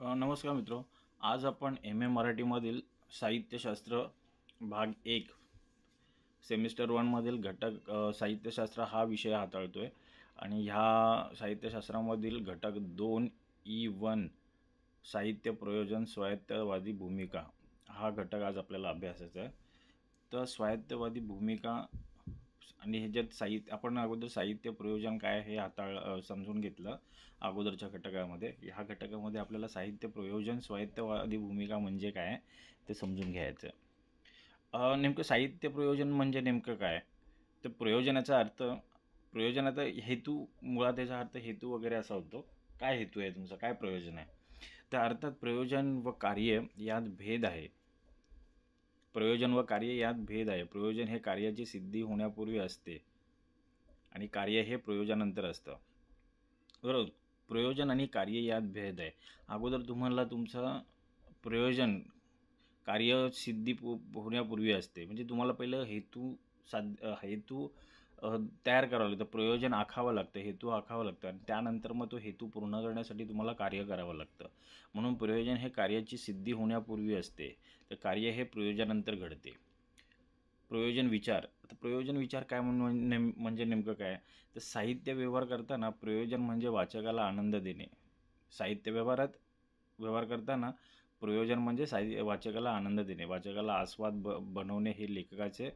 नमस्कार मित्रो. आज आपण एम ए मराठीमधील साहित्यशास्त्र भाग 1 सेमिस्टर 1 मधील घटक साहित्यशास्त्र हा विषय हाताळतोय आणि ह्या साहित्यशास्त्रामधील घटक 2E1 साहित्य प्रयोजन स्वायत्तवादी भूमिका हा घटक आज आपल्याला अभ्यासायचा आहे. तर स्वायत्तवादी भूमिका आणि ह्याच्यात आपण अगोदर साहित्य प्रयोजन काय हे समजून घेतलं अगोदरच्या घटकामध्ये. ह्या घटकामध्ये आपल्याला साहित्य प्रयोजन स्वायत्तवादी भूमिका म्हणजे काय ते समजून घ्यायचं. नेमकं साहित्य प्रयोजन म्हणजे नेमकं काय, तर प्रयोजनाचा हेतू, मुळात त्याचा अर्थ हेतू वगैरे असा होतो. काय हेतू आहे तुमचा, काय प्रयोजन आहे. तर अर्थात प्रयोजन व कार्य यात भेद आहे. प्रयोजन हे कार्याची सिद्धी होण्यापूर्वी असते आणि कार्य हे प्रयोजनानंतर असतं. बरोबर. प्रयोजन आणि कार्य यात भेद आहे. अगोदर तुम्हाला तुमचं प्रयोजन कार्यसिद्धी होण्यापूर्वी असते. म्हणजे तुम्हाला पहिलं हेतू तयार करावं लागतं, प्रयोजन आखावं लागतं, हेतू आखावं लागतं आणि त्यानंतर मग तो हेतू पूर्ण करण्यासाठी तुम्हाला कार्य करावं लागतं. म्हणून प्रयोजन हे कार्याची सिद्धी होण्यापूर्वी असते, तर कार्य हे प्रयोजनानंतर घडते. प्रयोजन विचार काय म्हणजे नेमकं काय, तर साहित्य व्यवहार करताना प्रयोजन म्हणजे वाचकाला आनंद देणे. साहित्य व्यवहार करताना प्रयोजन म्हणजे वाचकाला आनंद देणे, वाचकाला बनवणे हे लेखकाचे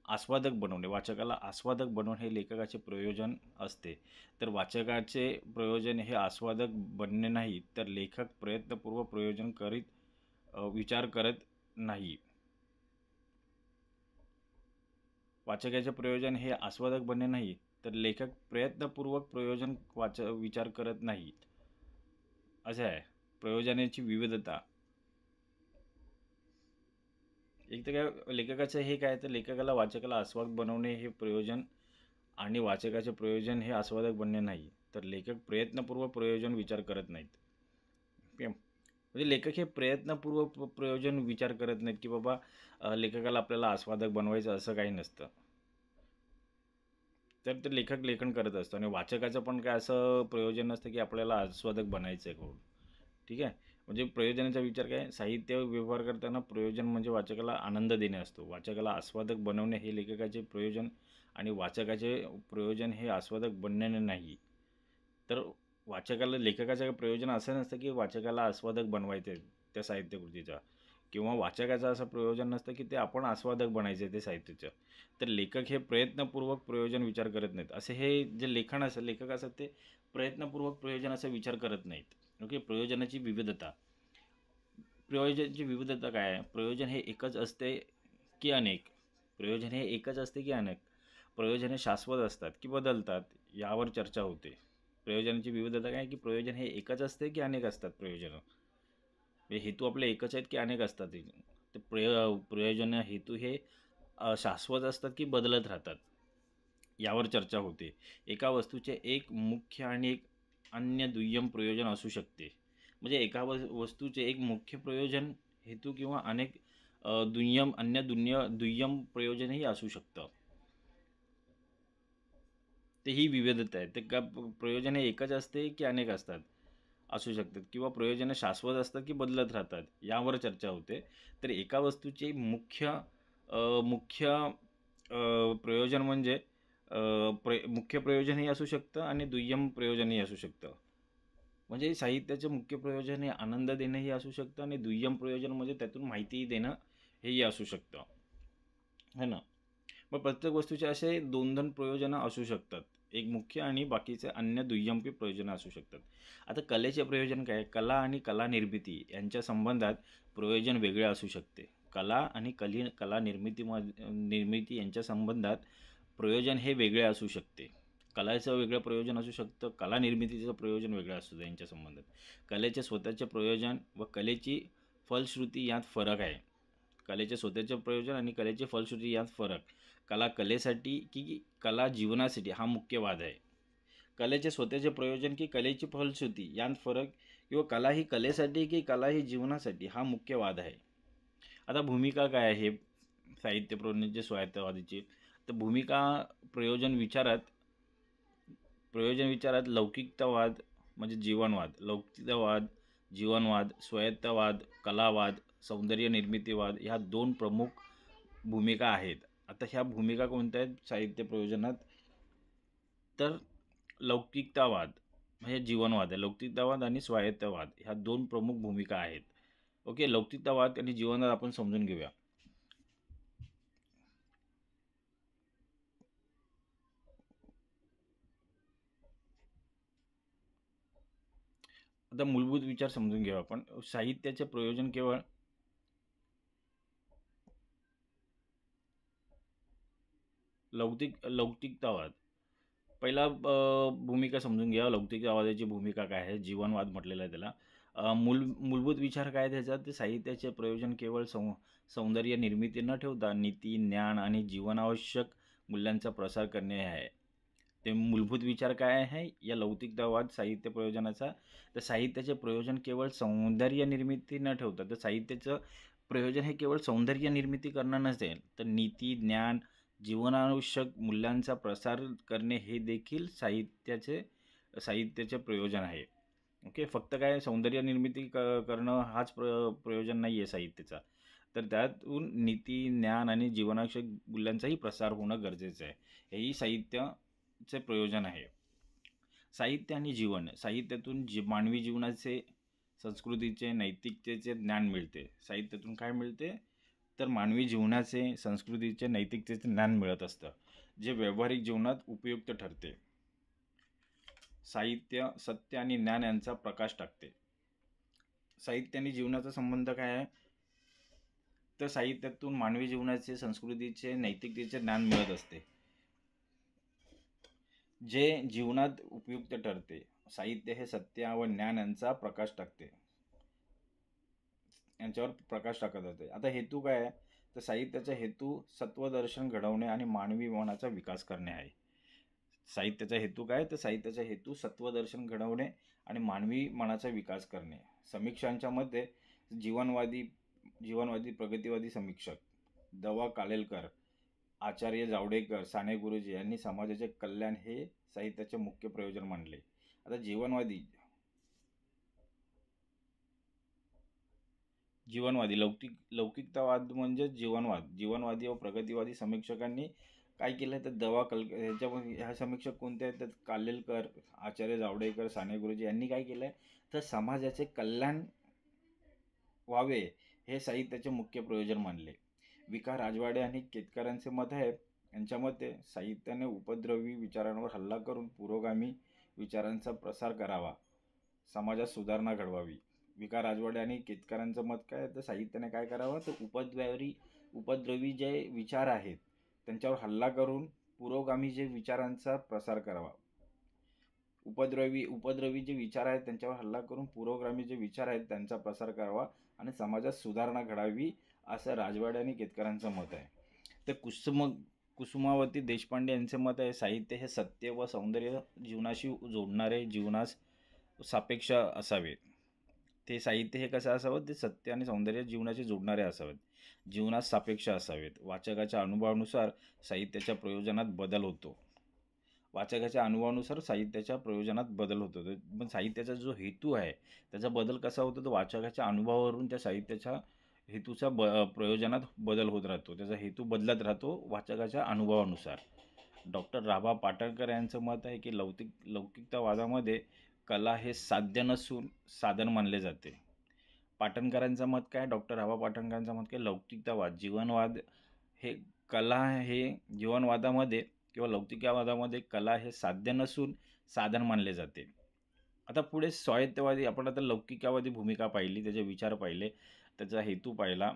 वाचकाला आस्वादक बनवणे हे लेखकाचे प्रयोजन असते. तर वाचकाचे प्रयोजन हे आस्वादक बनणे नाही, तर लेखक प्रयत्नपूर्वक विचार करत नाही. वाचकाचे प्रयोजन हे आस्वादक बनणे नाही, तर लेखक प्रयत्नपूर्वक विचार करत नाही. असं आहे. प्रयोजनाची विविधता. एक तर काय लेखकाचं हे काय, तर लेखकाला वाचकाला आस्वादक बनवणे हे प्रयोजन आणि वाचकाचे प्रयोजन हे आस्वादक बनणे नाही, तर लेखक प्रयत्नपूर्वक विचार करत नाहीत. ओके. म्हणजे लेखक हे प्रयत्नपूर्वक प्रयोजन विचार करत नाहीत की बाबा लेखकाला आपल्याला आस्वादक बनवायचं, असं काही नसतं. तर ते लेखक लेखन करत असतो आणि वाचकाचं पण काय असं प्रयोजन नसतं की आपल्याला आस्वादक बनायचं आहे करून. ठीक आहे. म्हणजे प्रयोजनाचा विचार काय, साहित्य व्यवहार करताना प्रयोजन म्हणजे वाचकाला आनंद देणे असतो. वाचकाला आस्वादक बनवणे हे लेखकाचे प्रयोजन आणि वाचकाचे प्रयोजन हे आस्वादक बनणे नाही. तर लेखकाचं प्रयोजन असं नसतं की वाचकाला आस्वादक बनवायचं आहे त्या साहित्यकृतीचा, किंवा वाचकाचं असं प्रयोजन नसतं की ते आपण आस्वादक बनायचं आहे ते साहित्याचं. तर लेखक हे प्रयत्नपूर्वक प्रयोजन विचार करत नाहीत. असे हे जे लेखक असतात ते प्रयत्नपूर्वक प्रयोजनाचा विचार करत नाहीत. ओके. प्रयोजनाची विविधता काय आहे, प्रयोजन हे एकच असते की अनेक. प्रयोजने शाश्वत असतात की बदलतात, यावर चर्चा होते. प्रयोजनाची विविधता काय की प्रयोजन हे एकच असते की अनेक असतात. हेतू आपले एकच आहेत की अनेक असतात. ते प्रयोजन हेतू हे शाश्वत असतात की बदलत राहतात, यावर चर्चा होते. एका वस्तूचे एक मुख्य आणि एक अन्य दुय्यम प्रयोजन असू शकते. म्हणजे एका वस्तूचे एक मुख्य प्रयोजन हेतू किंवा अनेक दुय्यम प्रयोजनही असू शकतं. ते ही विविधता आहे. ते का प्रयोजन हे एकच असते की अनेक असू शकतात, किंवा प्रयोजनं शाश्वत असतात की बदलत राहतात, यावर चर्चा होते. तर एका वस्तूचे मुख्य प्रयोजन म्हणजे मुख्य प्रयोजनही असू शकतं आणि दुय्यम प्रयोजनही असू शकतं. म्हणजे साहित्याचं मुख्य प्रयोजन हे आनंद देणंही असू शकतं आणि दुय्यम प्रयोजन म्हणजे त्यातून माहिती देणं हेही असू शकतं, है ना. मग प्रत्येक वस्तूचे असे 2 प्रयोजनं असू शकतात. एक मुख्य आणि बाकीचे अन्य दुय्यम प्रयोजनं असू शकतात. आता कलेचे प्रयोजन काय, कला आणि कला निर्मिती यांच्या संबंधात प्रयोजन वेगळे असू शकते. कला आणि कला निर्मिती यांच्या संबंधात प्रयोजन हे वेगळे असू शकते. कलेचं वेगळं प्रयोजन असू शकतं, कला निर्मितीचं प्रयोजन वेगळं असू शकतं. यांच्या संबंधात कलेचे स्वतःचे प्रयोजन व कलेची फलश्रुती यात फरक आहे. कलेचे स्वतःचे प्रयोजन आणि कलेची फलश्रुती यात फरक. कला कलेसाठी की कला जीवनासाठी हा मुख्य वाद आहे. कलेचे स्वतःचे प्रयोजन की कलेची फलश्रुती यात फरक, किंवा कला ही कलेसाठी की कला ही जीवनासाठी हा मुख्य वाद आहे. आता भूमिका काय आहे साहित्य प्रयोजनाची स्वायत्तवादीची, तर भूमिका प्रयोजन विचारात लौकिकतावाद म्हणजे जीवनवाद, लौकिकतावाद, जीवनवाद, स्वायत्तवाद, कलावाद, सौंदर्य निर्मितीवाद ह्या 2 प्रमुख भूमिका आहेत. आता ह्या भूमिका कोणत्या आहेत साहित्य प्रयोजनात? तर लौकिकतावाद म्हणजे जीवनवाद आहे. लौकिकतावाद आणि स्वायत्तवाद ह्या 2 प्रमुख भूमिका आहेत. ओके, लौकिकतावाद आणि जीवनवाद आपण समजून घेऊया. आता मूलभूत विचार समजून घेऊया आपण. साहित्याचे प्रयोजन केवळ लौकिकतावाद. पहिला भूमिका समजून घ्या. लौकिकतावादाची भूमिका काय आहे? जीवनवाद म्हटलेला आहे त्याला. मूलभूत विचार काय आहे त्याच्यात? ते साहित्याचे प्रयोजन केवळ सौंदर्य निर्मिती न ठेवता नीती, ज्ञान आणि जीवनावश्यक मूल्यांचा प्रसार करणे हे आहे. ते मूलभूत विचार काय आहे या लौकिकतावाद साहित्य प्रयोजनाचा? तर साहित्याचे प्रयोजन केवळ सौंदर्य निर्मिती न ठेवता, तर साहित्याचं प्रयोजन हे केवळ सौंदर्य निर्मिती करणं नसेल, तर नीती, ज्ञान, जीवनावश्यक मूल्यांचा प्रसार करणे हे देखील साहित्याचे प्रयोजन आहे. ओके, फक्त काय सौंदर्य निर्मिती करणं हाच प्रयोजन नाही आहे साहित्याचा, तर त्यातून नीती, ज्ञान आणि जीवनावश्यक मूल्यांचाही प्रसार होणं गरजेचं आहे. हेही साहित्याचे प्रयोजन आहे. साहित्य आणि जीवन. साहित्यातून मानवी जीवनाचे, संस्कृतीचे, नैतिकतेचे ज्ञान मिळते. साहित्यातून काय मिळते? तर मानवी जीवनाचे, संस्कृतीचे, नैतिकतेचे ज्ञान मिळत असतं, जे व्यावहारिक जीवनात उपयुक्त ठरते. साहित्य सत्य आणि ज्ञान यांचा प्रकाश टाकते. साहित्य आणि जीवनाचा संबंध काय आहे? तर साहित्यातून मानवी जीवनाचे, संस्कृतीचे, नैतिकतेचे ज्ञान मिळत असते, जे जीवनात उपयुक्त ठरते. साहित्य हे सत्य व ज्ञान यांचा प्रकाश टाकते, यांच्यावर प्रकाश टाकत होते. आता हेतू काय आहे? तर साहित्याचा हेतू सत्वदर्शन घडवणे आणि मानवी मनाचा विकास करणे आहे. साहित्याचा हेतू काय? तर साहित्याचा हेतू सत्वदर्शन घडवणे आणि मानवी मनाचा विकास करणे. समीक्षांच्या मध्ये जीवनवादी प्रगतिवादी समीक्षक दवा कालेलकर, आचार्य जावडेकर, साने गुरुजी यांनी समाजाचे कल्याण हे साहित्याचे मुख्य प्रयोजन मानले. आता जीवनवादी लौकिकतावाद म्हणजे जीवनवादी व प्रगतिवादी समीक्षकांनी काय केलं? तर ह्याच्यामध्ये ह्या समीक्षक कोणते आहेत? तर कालेलकर, आचार्य जावडेकर, साने गुरुजी यांनी काय केलं आहे? तर समाजाचे कल्याण व्हावे हे साहित्याचे मुख्य प्रयोजन मानले. विका राजवाडे आणि केतकरांचे मत आहे, यांच्या मते साहित्याने उपद्रवी विचारांवर हल्ला करून पुरोगामी विचारांचा प्रसार करावा, समाजात सुधारणा घडवावी. विका राजवाडे आणि केतकरांचं मत काय? तर साहित्याने काय करावं? तर उपद्रवी जे विचार आहेत त्यांच्यावर हल्ला करून पुरोगामी जे विचारांचा प्रसार करावा. उपद्रवी जे विचार आहेत त्यांच्यावर हल्ला करून पुरोगामी जे विचार आहेत त्यांचा प्रसार करावा आणि समाजात सुधारणा घडावी, असं राजवाडे आणि केतकरांचं मत आहे. तर कुसुमावती देशपांडे यांचे मत आहे, साहित्य हे सत्य व सौंदर्य जीवनाशी जोडणारे, जीवनास सापेक्ष असावे. ते साहित्य हे कसं असावं? ते सत्य आणि सौंदर्य जीवनाशी जोडणारे असावेत, जीवनास सापेक्ष असावेत. वाचकाच्या अनुभवानुसार साहित्याच्या प्रयोजनात बदल होतो. साहित्याच्या प्रयोजनात बदल होतो. पण साहित्याचा जो हेतू आहे त्याचा बदल कसा होतो? तर वाचकाच्या अनुभवावरून त्या साहित्याच्या हेतूचा प्रयोजनात बदल होत राहतो. त्याचा हेतू बदलत राहतो वाचकाच्या अनुभवानुसार. डॉक्टर राभा पाटणकर यांचं मत आहे की लौकिकतावादामध्ये कला हे साध्य नसून साधन मानले जाते. पाटणकरांचं मत काय? डॉक्टर राभा पाटणकरांचं मत काय? लौकिकतावाद जीवनवादामध्ये किंवा लौकिकवादामध्ये कला हे साध्य नसून साधन मानले जाते. आता पुढे स्वायत्तवादी. आपण आता लौकिकवादी भूमिका पाहिली, त्याचे विचार पाहिले, त्याचा हेतू पाहिला.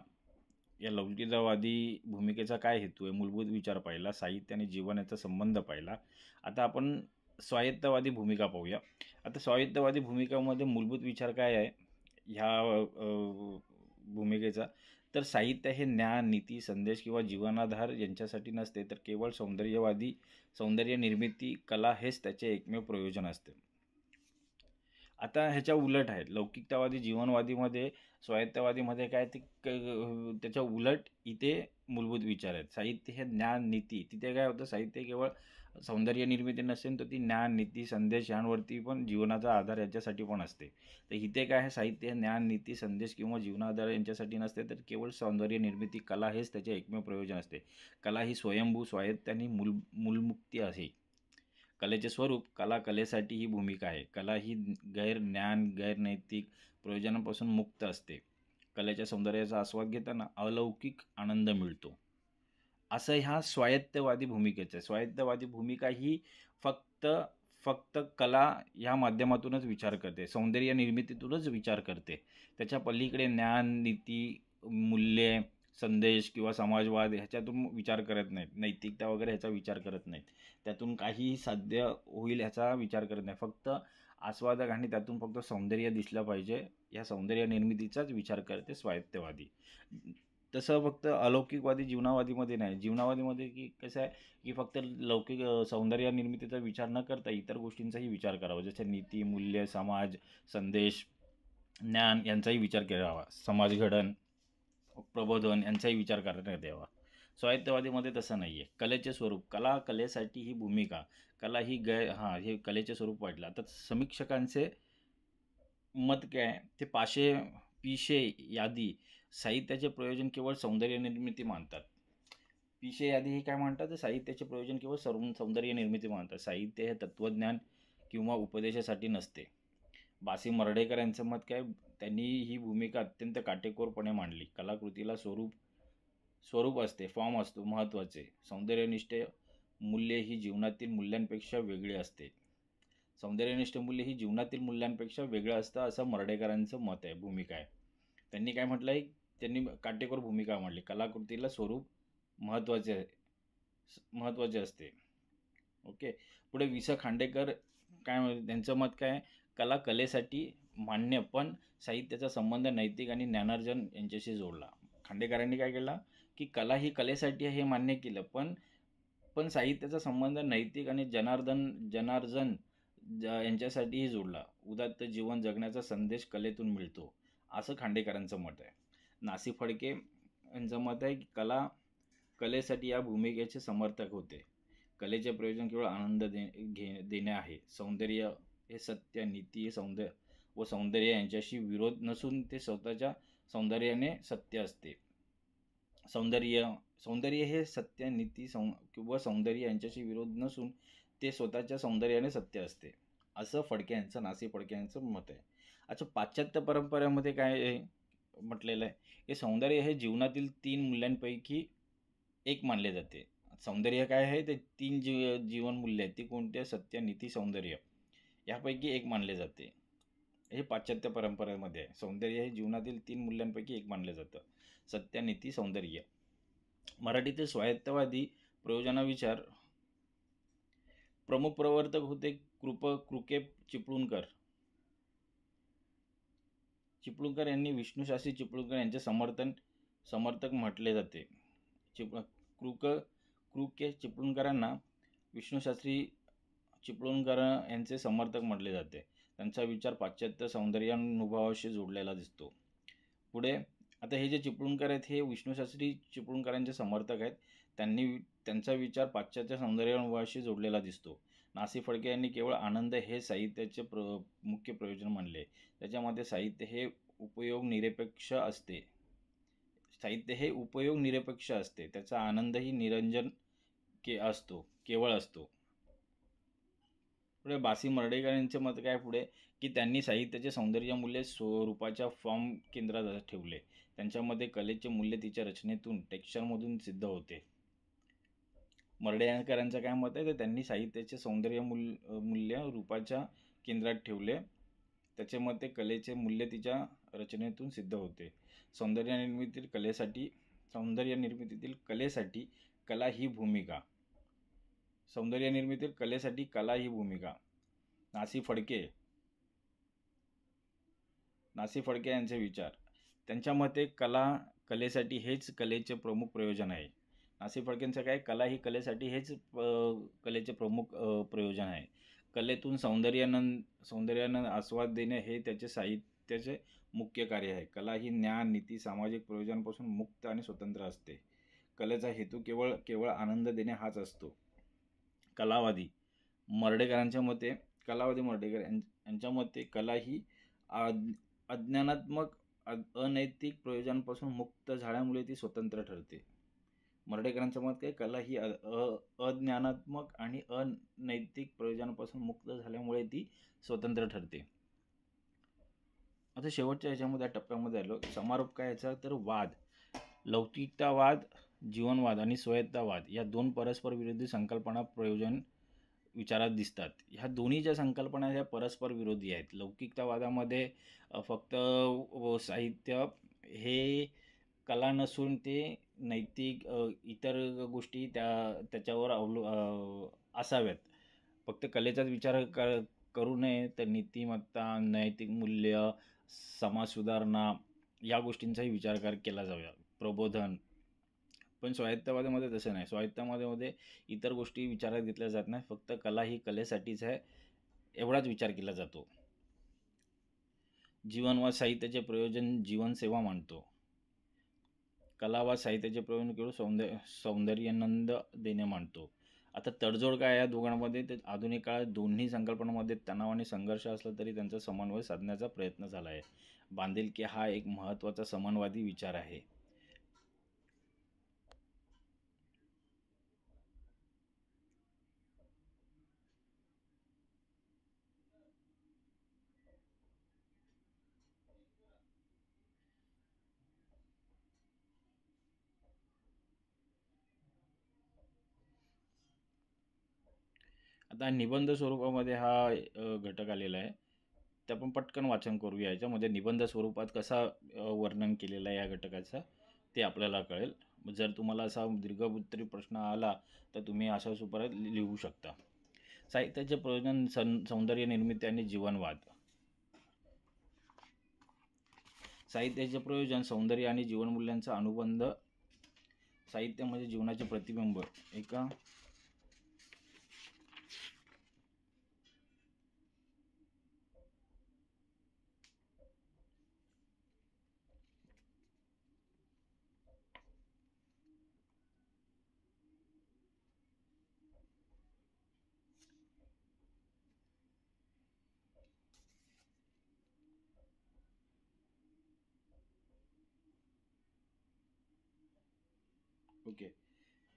या लौकिकवादी भूमिकेचा काय हेतू आहे, मूलभूत विचार पाहिला, साहित्य आणि जीवन याचा संबंध पाहिला. आता आपण स्वायत्तवादी भूमिका पाहूया. आता स्वायत्तवादी भूमिकामध्ये मूलभूत विचार काय आहे ह्या भूमिकेचा? तर साहित्य हे ज्ञान, नीती, संदेश किंवा जीवनाधार यांच्यासाठी नसते, तर केवळ सौंदर्य निर्मिती, कला हेच त्याचे एकमेव प्रयोजन असते. आता ह्याच्या उलट आहेत. लौकिकतावादी जीवनवादीमध्ये, स्वायत्तवादीमध्ये काय ते त्याच्या उलट इथे मूलभूत विचार आहेत. साहित्य हे ज्ञान, नीती. तिथे काय होतं? साहित्य केवळ सौंदर्य निर्मिती नसेल तर ती ज्ञान, नीती, संदेश यांवरती पण जीवनाचा आधार याच्यासाठी पण असते. तर इथे काय आहे, साहित्य ज्ञान, नीती, संदेश किंवा जीवनाधार यांच्यासाठी नसते, तर केवळ सौंदर्य निर्मिती कला हेच त्याचे एकमेव प्रयोजन असते. कला ही स्वयंभू, स्वायत्त आणि मूलमुक्ती आहे. कलेचे स्वरूप, कला कलेसाठी ही भूमिका आहे. कला ही गैर ज्ञान, गैर नैतिक प्रयोजनापासून मुक्त असते. कलेच्या सौंदर्याचा आस्वाद घेताना अलौकिक आनंद मिळतो. असं ह्या स्वायत्तवादी भूमिकेचं आहे. स्वायत्तवादी भूमिका ही फक्त फक्त कला ह्या माध्यमातूनच विचार करते. सौंदर्य निर्मितीतूनच विचार करते. त्याच्या पलीकडे ज्ञान, नीती, मूल्ये, संदेश किंवा समाजवाद ह्याच्यातून विचार करत नाहीत. नैतिकता वगैरे ह्याचा विचार करत नाहीत. त्यातून काहीही साध्य होईल ह्याचा विचार करत नाही. फक्त आस्वादक आणि त्यातून फक्त सौंदर्य दिसलं पाहिजे, ह्या सौंदर्य निर्मितीचाच विचार करते स्वायत्तवादी. तसं फक्त अलौकिकवादी जीवनावादीमध्ये नाही. जीवनावादीमध्ये की कसं आहे, की फक्त लौकिक सौंदर्य निर्मितीचा विचार न करता इतर गोष्टींचाही विचार करावा. जसं नीती, मूल्य, समाज, संदेश, ज्ञान यांचाही विचार करावा. समाजघडण, प्रबोधन यांचाही विचार करण्यात यावा. स्वायत्तवादीमध्ये तसं नाही आहे. कलेचे स्वरूप, कला कलेसाठी ही भूमिका, कला ही हे कलेचे स्वरूप वाटलं. आता समीक्षकांचे मत काय आहे, ते पिशे यादी साहित्याचे प्रयोजन केवळ सौंदर्य निर्मिती मानतात. पिशे यादी हे काय म्हणतात, तर साहित्याचे प्रयोजन केवळ सौंदर्य निर्मिती मानतात. साहित्य हे तत्वज्ञान किंवा उपदेशासाठी नसते. बासी मर्ढेकर यांचं मत काय, त्यांनी ही भूमिका अत्यंत काटेकोरपणे मांडली. कलाकृतीला स्वरूप असते, फॉर्म असतो महत्त्वाचे. सौंदर्यनिष्ठ मूल्य ही जीवनातील मूल्यांपेक्षा वेगळी असते. सौंदर्यनिष्ठ मूल्य ही जीवनातील मूल्यांपेक्षा वेगळं असतं, असं मर्ढेकरांचं मत आहे, भूमिका आहे. त्यांनी काय म्हटलं आहे, त्यांनी काटेकोर भूमिका मांडली. कलाकृतीला स्वरूप महत्त्वाचे असते. ओके. पुढे वि. स. खांडेकर त्यांचं मत काय, कला कलेसाठी मान्य, पण साहित्याचा संबंध नैतिक आणि ज्ञानार्जन यांच्याशी जोडला. खांडेकरांनी काय केलं, की कला ही कलेसाठी हे मान्य केलं, पण साहित्याचा संबंध नैतिक आणि जनार्जन यांच्यासाठीही जोडला. उदात्त जीवन जगण्याचा संदेश कलेतून मिळतो, असं खांडेकरांचं मत आहे. नासी फडके यांचं मत आहे, की कलेसाठी या भूमिकेचे समर्थक होते. कलेचे प्रयोजन केवळ आनंद देणे आहे. सौंदर्य हे सत्य, नीती सौंदर्य यांच्याशी विरोध नसून ते स्वतःच्या सौंदर्याने सत्य असते. सौंदर्य हे सत्य, नीती किंवा सौंदर्य यांच्याशी विरोध नसून ते स्वतःच्या सौंदर्याने सत्य असते, असं नासी फडके यांचं मत आहे. अच्छा, पाश्चात्य परंपरेमध्ये काय म्हटलेलं आहे, की सौंदर्य हे जीवनातील 3 मूल्यांपैकी एक मानले जाते. सौंदर्य काय आहे, ते 3 जीवन मूल्य आहेत. ती कोणते, सत्य, नीती, सौंदर्य यापैकी एक मानले जाते. हे पाश्चात्य परंपरेमध्ये आहे. सौंदर्य हे जीवनातील 3 मूल्यांपैकी एक मानलं जातं. सत्य, नीती, सौंदर्य. मराठीतील स्वायत्तवादी प्रयोजनाविचार प्रमुख प्रवर्तक होते कृके चिपळूणकर. चिपळूणकर यांनी विष्णूशास्त्री चिपळूणकर यांचे समर्थक म्हटले जाते. कृके चिपळूणकरांना विष्णूशास्त्री चिपळूणकर यांचे समर्थक म्हटले जाते. त्यांचा विचार पाश्चात्य सौंदर्यानुभवाशी जोडलेला दिसतो. पुढे आता हे जे चिपळूणकर आहेत, हे विष्णूशास्त्री चिपळूणकरांचे समर्थक आहेत. त्यांचा विचार पाश्चात्य सौंदर्यानुभवाशी जोडलेला दिसतो. नासी फडके यांनी केवळ आनंद हे साहित्याचे मुख्य प्रयोजन मानले. त्याच्यामध्ये साहित्य हे उपयोग निरपेक्ष असते. त्याचा आनंदही निरंजन केवळ असतो. पुढे बासी मर्ढेकर यांचे मत काय पुढे, की त्यांनी साहित्याचे सौंदर्य मूल्य स्वरूपाच्या फॉर्म केंद्रात ठेवले. त्यांच्यामध्ये कलेचे मूल्य तिच्या रचनेतून, टेक्स्चरमधून सिद्ध होते. मर्ढेकरांचं काय मत आहे, तर त्यांनी साहित्याचे सौंदर्य मूल्य रूपाच्या केंद्रात ठेवले. त्याचे मते कलेचे मूल्य तिच्या रचनेतून सिद्ध होते. सौंदर्य निर्मितीतील कलेसाठी कला ही भूमिका. नासी फडके यांचे विचार. त्यांच्या मते कलेसाठी हेच कलेचे प्रमुख प्रयोजन आहे. नासी फडकेंचं काय, कला ही कलेसाठी हेच कलेचे प्रमुख प्रयोजन आहे. कलेतून सौंदर्यानं आस्वाद देणे हे त्याचे साहित्याचे मुख्य कार्य आहे. कला ही ज्ञान, नीती, सामाजिक प्रयोजनापासून मुक्त आणि स्वतंत्र असते. कलेचा हेतू केवळ आनंद देणे हाच असतो. कलावादी मर्ढेकरांच्या मते कलावादी मर्ढेकर यांच्या मते कला ही अज्ञानात्मक अनैतिक प्रयोजनापासून मुक्त झाल्यामुळे ती स्वतंत्र ठरते. मर्ढेकरांच्या मत काय, कला ही अज्ञानात्मक आणि अनैतिक प्रयोजनापासून मुक्त झाल्यामुळे ती स्वतंत्र ठरते. आता शेवटच्या ह्याच्यामध्ये टप्प्यामध्ये आलो. समारोप काय याचा, तर वाद. लौकिकतावाद, जीवनवाद आणि स्वायत्तवाद या दोन परस्पर विरोधी संकल्पना प्रयोजन विचारात दिसतात. ह्या दोन्ही ज्या संकल्पना ह्या परस्पर विरोधी आहेत. लौकिकतावादामध्ये फक्त साहित्य हे कला नसून ते नैतिक इतर गोष्टी त्याच्यावर असाव्यात. फक्त कलेचाच विचार करू नये, तर नीतिमत्ता, नैतिक मूल्य, समाज सुधारणा या गोष्टींचाही विचार केला जावा, प्रबोधन. पण स्वायत्तवादामध्ये तसं नाही. स्वायत्तवादामध्ये इतर गोष्टी विचारात घेतल्या जात नाही, फक्त कला ही कलेसाठीच आहे एवढाच विचार केला जातो. जीवनवाद साहित्याचे प्रयोजन जीवनसेवा मानतो. कलावाद साहित्याचे प्रयोजन केवळ सौंदर्यानंद देणे मानतो. आता तडजोड काय या दोघांमध्ये, तर आधुनिक काळात दोन्ही संकल्पनांमध्ये तणाव आणि संघर्ष असला तरी त्यांचा समन्वय साधण्याचा प्रयत्न झाला आहे. बांधिलकी हा एक महत्त्वाचा समानवादी विचार आहे. आता निबंध स्वरूपामध्ये हा घटक आलेला आहे, ते आपण पटकन वाचन करूया. याच्यामध्ये निबंध स्वरूपात कसा वर्णन केलेला आहे या घटकाचा ते आपल्याला कळेल. जर तुम्हाला असा दीर्घउत्तरी प्रश्न आला तर तुम्ही अशा स्वरूपात लिहू शकता. साहित्याचे प्रयोजन सौंदर्य निर्मिती आणि जीवनवाद. साहित्याचे प्रयोजन सौंदर्य आणि जीवनमूल्यांचा अनुबंध. साहित्य म्हणजे जीवनाचे प्रतिबिंब. ओके.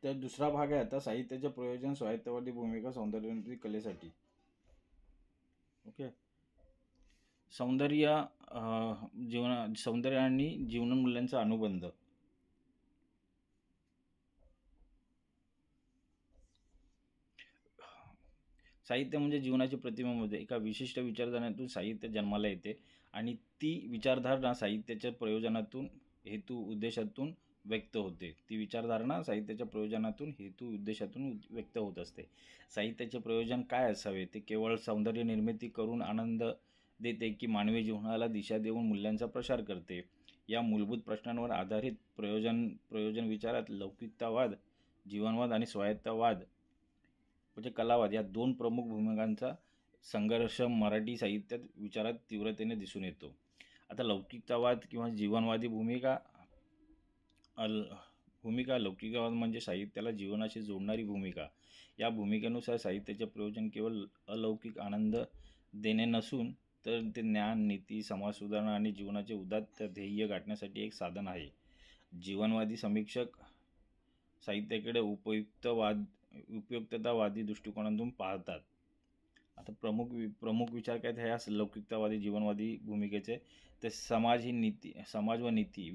तर दुसरा भाग आहे आता साहित्याचे प्रयोजन स्वायत्तवादी भूमिका सौंदर्य कलेसाठी. ओके. सौंदर्य आणि जीवनमूल्यांचा अनुबंध. साहित्य म्हणजे जीवनाचे प्रतिबिंब होते. एका विशिष्ट विचारधारेतून साहित्य जन्माला येते आणि ती विचारधारणा साहित्याच्या प्रयोजनातून हेतू उद्देशातून व्यक्त होते. ती विचारधारणा साहित्याच्या प्रयोजनातून हेतू उद्देशातून व्यक्त होत असते. साहित्याचे प्रयोजन काय असावे, ते केवळ सौंदर्य निर्मिती करून आनंद देते की मानवी दिशा देऊन मूल्यांचा प्रसार करते. या मूलभूत प्रश्नांवर आधारित प्रयोजन विचारात लौकिकतावाद, जीवनवाद आणि स्वायत्तवाद म्हणजे कलावाद या दोन प्रमुख भूमिकांचा संघर्ष मराठी साहित्यात विचारात तीव्रतेने दिसून येतो. आता लौकिकतावाद किंवा जीवनवादी भूमिका लौकिकवाद म्हणजे साहित्याला जीवनाशी जोडणारी भूमिका. या भूमिकेनुसार साहित्याचे प्रयोजन केवळ अलौकिक आनंद देणे नसून तर ते ज्ञान, नीती, समाज सुधारणा आणि जीवनाचे उदात्त ध्येय गाठण्यासाठी एक साधन आहे. जीवनवादी समीक्षक साहित्याकडे उपयुक्ततावादी दृष्टिकोनातून पाहतात. आता प्रमुख विचार काय ह्या लौकिकतावादी जीवनवादी भूमिकेचे, ते समाज व नीती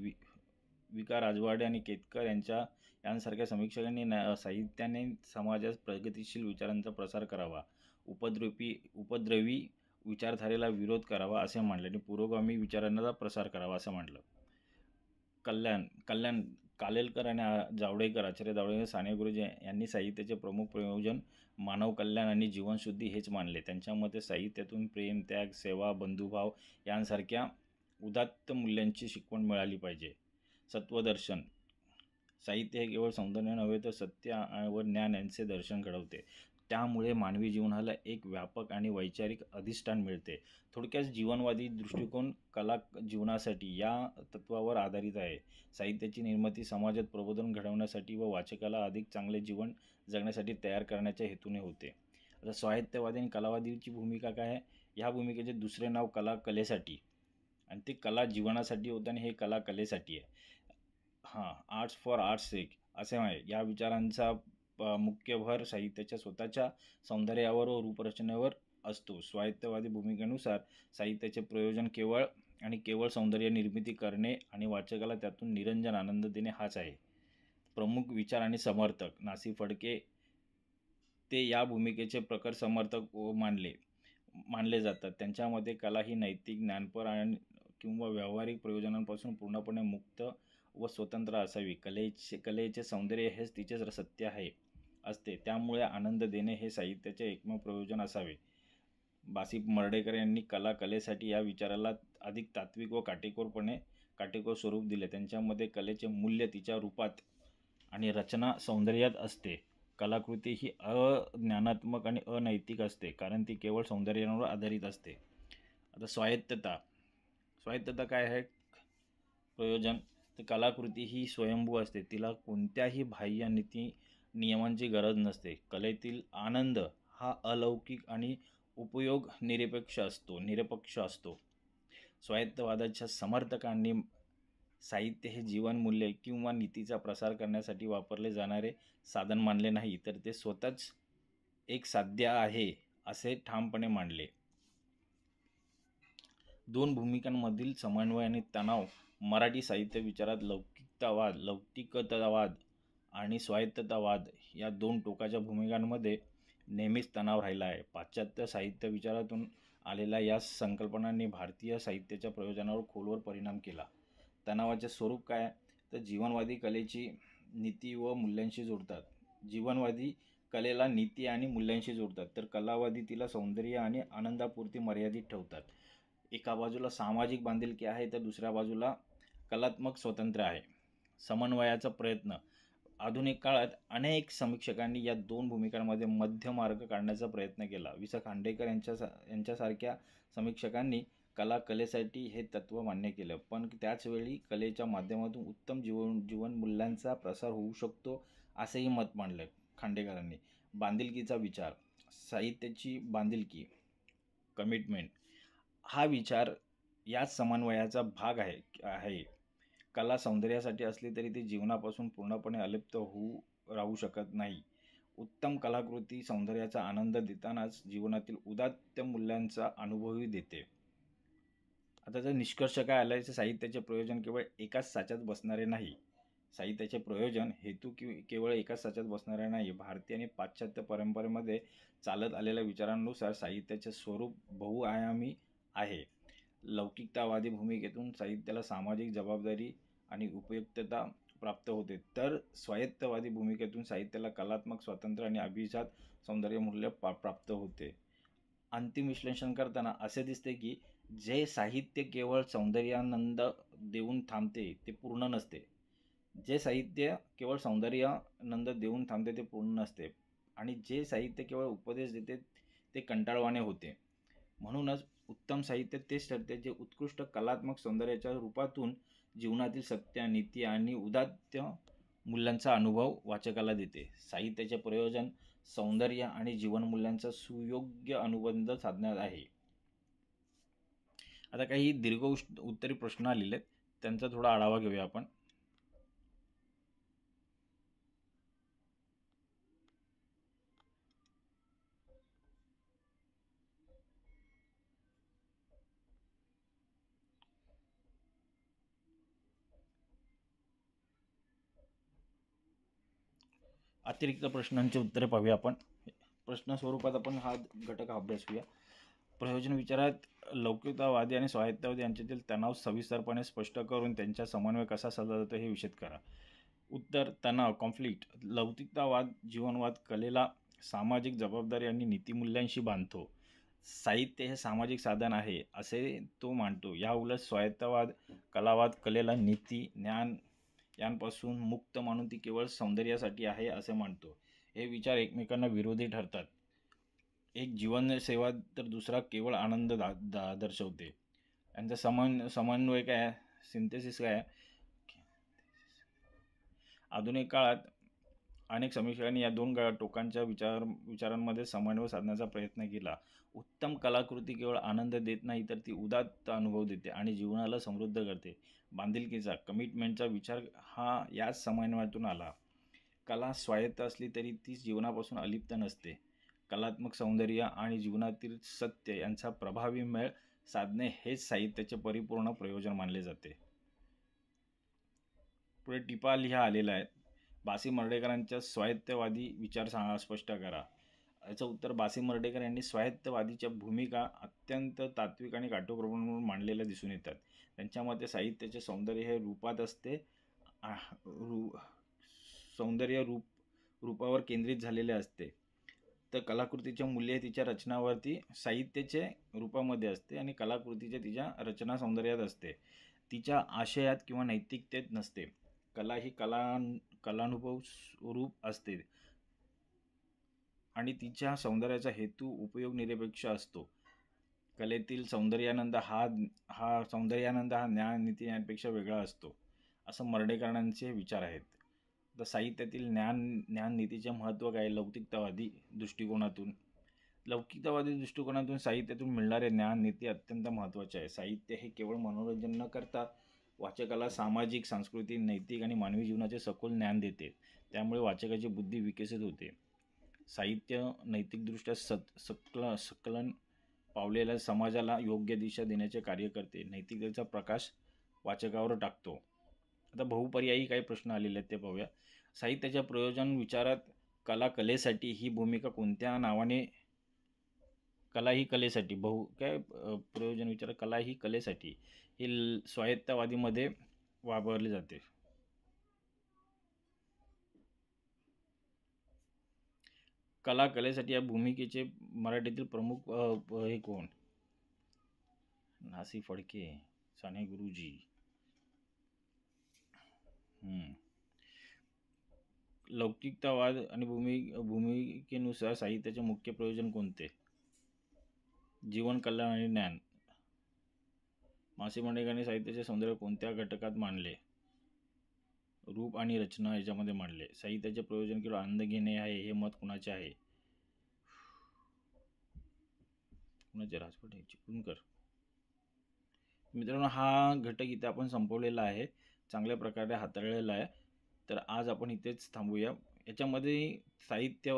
विका राजवाडे आणि केतकर यांसारख्या समीक्षकांनी साहित्याने समाजात प्रगतिशील विचारांचा प्रसार करावा, उपद्रवी विचारधारेला विरोध करावा असे मांडले आणि पुरोगामी विचारांचा प्रसार करावा असं मांडलं. कालेलकर आणि आचार्य जावडेकर, साने गुरुजी यांनी साहित्याचे प्रमुख प्रयोजन मानव कल्याण आणि जीवनशुद्धी हेच मानले. त्यांच्या मते साहित्यातून प्रेम, त्याग, सेवा, बंधुभाव यांसारख्या उदात्त मूल्यांची शिकवण मिळाली पाहिजे. सत्वदर्शन. साहित्य हे केवळ सौंदर्य नव्हे तर सत्य व ज्ञान यांचे दर्शन घडवते. त्यामुळे मानवी जीवनाला एक व्यापक आणि वैचारिक अधिष्ठान मिळते. थोडक्यात जीवनवादी दृष्टिकोन कला जीवनासाठी या तत्वावर आधारित आहे. साहित्याची निर्मिती समाजात प्रबोधन घडवण्यासाठी व वाचकाला अधिक चांगले जीवन जगण्यासाठी तयार करण्याच्या हेतूने होते. आता स्वायत्तवादी आणि कलावादीची भूमिका काय आहे? ह्या भूमिकेचे दुसरे नाव कला कलेसाठी, आणि ते कला जीवनासाठी होतं आणि हे कला कलेसाठी आहे. आर्ट्स फॉर आर्ट्स सेक असे आहे. या विचारांचा मुख्य भर साहित्याच्या स्वतःच्या सौंदर्यावर व रूपरचनेवर असतो. स्वायत्तवादी भूमिकेनुसार साहित्याचे प्रयोजन केवळ सौंदर्य निर्मिती करणे आणि वाचकाला त्यातून निरंजन आनंद देणे हाच आहे. प्रमुख विचार आणि समर्थक नासी फडके ते या भूमिकेचे प्रखर समर्थक मानले जातात. त्यांच्या मते कला ही नैतिक, ज्ञानपर किंवा व्यावहारिक प्रयोजनांपासून पूर्णपणे मुक्त व स्वतंत्र असावी. कलेचे सौंदर्य हेच तिचे सत्य असते. त्यामुळे आनंद देणे हे साहित्याचे एकमेव प्रयोजन असावे. बासी मर्ढेकर यांनी कलेसाठी या विचाराला अधिक तात्विक व काटेकोर स्वरूप दिले. त्यांच्या मते कलेचे मूल्य तिच्या रूपात आणि रचना सौंदर्यात असते. कलाकृती ही अज्ञानात्मक आणि अनैतिक असते, कारण ती केवळ सौंदर्यावर आधारित असते. आता स्वायत्तता काय आहे? प्रयोजन. तर कलाकृती ही स्वयंभू असते. तिला कोणत्याही बाह्य नियमांची गरज नसते. कलेतील आनंद हा अलौकिक आणि उपयोग निरपेक्ष असतो. स्वायत्तवादाच्या समर्थकांनी साहित्य हे जीवनमूल्ये किंवा नीतीचा प्रसार करण्यासाठी वापरले जाणारे साधन मानले नाही, तर ते स्वतःच एक साध्य आहे असे ठामपणे मांडले. दोन भूमिकांमधील समन्वय आणि तणाव. मराठी साहित्य विचारात लौकिकतावाद आणि स्वायत्ततावाद या दोन टोकाच्या भूमिकांमध्ये नेहमीच तणाव राहिला आहे. पाश्चात्य साहित्य विचारातून आलेल्या या संकल्पनांनी भारतीय साहित्याच्या प्रयोजनावर खोलवर परिणाम केला. तणावाचे स्वरूप काय? तर जीवनवादी कलेची नीती व मूल्यांशी जोडतात. जीवनवादी कलेला नीती आणि मूल्यांशी जोडतात, तर कलावादी तिला सौंदर्य आणि आनंदापुरती मर्यादित ठेवतात. एका बाजूला सामाजिक बांधिलकी आहे, तर दुसऱ्या बाजूला कलात्मक स्वातंत्र्य आहे. समन्वयाचा प्रयत्न. आधुनिक काळात अनेक समीक्षकांनी या दोन भूमिकांमध्ये मध्य मार्ग काढण्याचा प्रयत्न केला. वि. स. खांडेकर यांच्यासारख्या समीक्षकांनी कलेसाठी हे तत्त्व मान्य केलं, पण त्याचवेळी कलेच्या माध्यमातून उत्तम जीवनमूल्यांचा प्रसार होऊ शकतो असेही मत मांडलं खांडेकरांनी. बांधिलकीचा विचार. साहित्याची बांधिलकी, कमिटमेंट हा विचार याच समन्वयाचा भाग आहे. कला सौंदर्यासाठी असली तरी ती जीवनापासून पूर्णपणे अलिप्त राहू शकत नाही. उत्तम कलाकृती सौंदर्याचा आनंद देतानाच जीवनातील उदात्त मूल्यांचा अनुभवही देते. आता जर निष्कर्ष काय आला, साहित्याचे प्रयोजन केवळ एकाच साच्यात बसणारे नाही. साहित्याचे प्रयोजन हेतू केवळ एकाच साच्यात बसणारे नाही. भारतीय आणि पाश्चात्य परंपरेमध्ये चालत आलेल्या विचारांनुसार साहित्याचे स्वरूप बहुआयामी आहे. लौकिकतावादी भूमिकेतून साहित्याला सामाजिक जबाबदारी आणि उपयुक्तता प्राप्त होते, तर स्वायत्तवादी भूमिकेतून साहित्याला कलात्मक स्वातंत्र्य आणि अभिजात सौंदर्य मूल्य प्राप्त होते. अंतिम विश्लेषण करताना असे दिसते की जे साहित्य केवळ सौंदर्यानंद देऊन थांबते ते पूर्ण नसते. जे साहित्य केवळ सौंदर्यानंद देऊन थांबते ते पूर्ण नसते, आणि जे साहित्य केवळ उपदेश देते ते कंटाळवाणे होते. म्हणूनच उत्तम साहित्य तेच ठरते जे उत्कृष्ट कलात्मक सौंदर्याच्या रूपातून जीवनातील सत्य, नीती आणि उदात्त मूल्यांचा अनुभव वाचकाला देते. साहित्याचे प्रयोजन सौंदर्य आणि जीवनमूल्यांचा सुयोग्य अनुबंध साधण्यात आहे. आता काही दीर्घ उत्तरी प्रश्न आलेले आहेत, त्यांचा थोडा आढावा घेऊया आपण. अतिरिक्त प्रश्नांची उत्तरे पाहूया आपण. प्रश्न स्वरूपात आपण हा घटक अभ्यासूया. प्रयोजन विचारात लौकिकतावादी आणि स्वायत्तवादी यांच्यातील तणाव सविस्तरपणे स्पष्ट करून त्यांचा समन्वय कसा साधला जातो हे विशद करा. उत्तर: तणाव, कॉन्फ्लिक्ट. लौकिकतावाद जीवनवाद कलेला सामाजिक जबाबदारी आणि नीतिमूल्यांशी बांधतो. साहित्य हे सामाजिक साधन आहे असे तो मानतो. या उलट स्वायत्तवाद कलावाद कलेला नीती, ज्ञान यांपासून मुक्त मानून ती केवळ सौंदर्यासाठी आहे असे मानतो. हे विचार एकमेकांना विरोधी ठरतात. एक जीवनसेवा तर दुसरा केवळ आनंद दर्शवते. यांचा समन्वय काय, सिंथेसिस काय. आधुनिक काळात अनेक समीक्षकांनी या दोन टोकांच्या विचारांमध्ये समन्वय साधण्याचा प्रयत्न केला. उत्तम कलाकृती केवळ आनंद देत नाही, तर ती उदात्त अनुभव देते आणि जीवनाला समृद्ध करते. बांधिलकीचा, कमिटमेंटचा विचार हा याच समन्वयातून आला. कला स्वायत्त असली तरी ती जीवनापासून अलिप्त नसते. कलात्मक सौंदर्य आणि जीवनातील सत्य यांचा प्रभावी मेळ साधणे हेच साहित्याचे परिपूर्ण प्रयोजन मानले जाते. पुढे टिपा लिहा आलेला आहे. बासी मर्ढेकरांच्या स्वायत्तवादी विचार स्पष्ट करा. याचं उत्तर, बासी मर्ढेकर यांनी स्वायत्तवादीच्या भूमिका अत्यंत तात्विक आणि काटेकोरपणे मांडलेल्या दिसून येतात. त्यांच्या मते साहित्याचे सौंदर्य हे रूपात असते. सौंदर्य रूपावर केंद्रित झालेले असते, तर कलाकृतीचे मूल्य तिच्या रचनावरती साहित्याचे रूपामध्ये असते आणि कलाकृतीचे तिच्या रचना सौंदर्यात असते, तिच्या आशयात किंवा नैतिकतेत नसते. कला ही कलानुभव रूप असते आणि तिच्या सौंदर्याचा हेतू उपयोग निरपेक्ष असतो. कलेतील सौंदर्यानंद हा ज्ञान नीतीपेक्षा वेगळा असतो, असं मर्ढेकरांचे विचार आहेत. तर साहित्यातील ज्ञान नीतीचे महत्त्व काय. लौकिकतावादी दृष्टिकोनातून साहित्यातून मिळणारे ज्ञान नीती अत्यंत महत्त्वाचे आहे. साहित्य हे केवळ मनोरंजन न करता वाचकाला सामाजिक, सांस्कृतिक, नैतिक आणि मानवी जीवनाचे सखोल ज्ञान देते. त्यामुळे वाचकाची बुद्धी विकसित होते. साहित्य नैतिकदृष्ट्या सकलन पावलेल्या समाजाला योग्य दिशा देण्याचे कार्य करते. नैतिकतेचा प्रकाश वाचकावर टाकतो. आता बहुपर्यायी काही प्रश्न आलेले आहेत ते पाहूया. साहित्याच्या प्रयोजन विचारात कलेसाठी ही भूमिका कोणत्या नावाने. कला ही कलेसाठी प्रयोजन विचारात कला ही कलेसाठी ही स्वायत्तवादीमध्ये वापरली जाते. कला कलेसाठी या भूमिकेचे मराठीतील प्रमुख हे कोण. नासी फडके, साने गुरुजी. लौकिकतावाद आणि भूमिकेनुसार साहित्याचे मुख्य प्रयोजन कोणते. जीवन, कल्याण आणि ज्ञान. बासी मर्ढेकरांनी साहित्याचे सौंदर्य कोणत्या घटकात मांडले. रूप आणि रचना याच्यामध्ये मांडले. साहित्याचे प्रयोजन केवळ आनंद घेणे आहे, हे मत कुणाचे आहे. कुणाचे. राजपट चिपळूणकर. मित्रांनो, हा घटक इथे आपण संपवलेला आहे, चांगल्या प्रकारे हाताळलेला आहे. तर आज आपण इथेच थांबूया. याच्यामध्ये साहित्य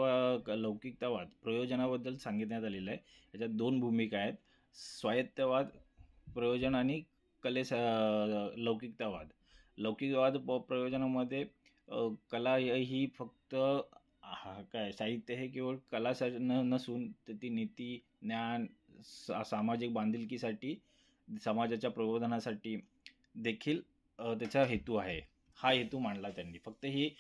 लौकिकतावाद प्रयोजनाबद्दल सांगितण्यात आलेलं आहे. याच्यात दोन भूमिका आहेत, स्वायत्तवाद प्रयोजन आणि लौकिकतावाद. लौकिकवाद प्रयोजनामध्ये कला ही फक्त साहित्य हे केवळ कला नसून ती नीती, ज्ञान, सामाजिक बांधिलकीसाठी, समाजाच्या प्रबोधनासाठी देखील त्याचा हेतू आहे. हा हेतू मांडला त्यांनी. फक्त ही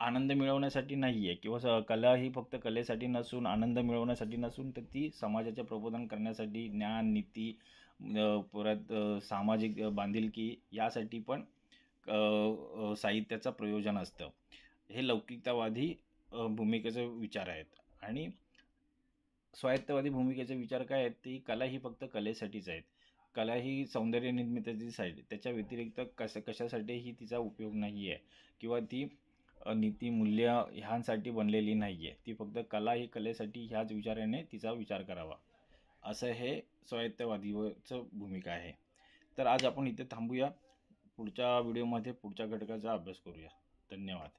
आनंद मिळवण्यासाठी नाही आहे, किंवा कला ही फक्त कलेसाठी नसून, आनंद मिळवण्यासाठी नसून, तर ती समाजाचे प्रबोधन करण्यासाठी, ज्ञान, नीती, परत सामाजिक बांधिलकी यासाठी पण साहित्याचं प्रयोजन असतं. हे लौकिकतावादी भूमिकेचे विचार आहेत. आणि स्वायत्तवादी भूमिकेचे विचार काय आहेत, ती कला ही फक्त कलेसाठीच आहेत. कला ही सौंदर्य निर्मितीसाठी, त्याच्या व्यतिरिक्त कशासाठीही तिचा उपयोग नाही आहे, किंवा ती नीती, मूल्य ह्यांसाठी बनलेली नाही आहे. ती फक्त कला ही कलेसाठी ह्याच विचाराने तिचा विचार करावा, असं हे स्वायत्तवादीचं भूमिका आहे. तर आज आपण इथे थांबूया. पुढच्या व्हिडिओमध्ये पुढच्या घटकाचा अभ्यास करूया. धन्यवाद.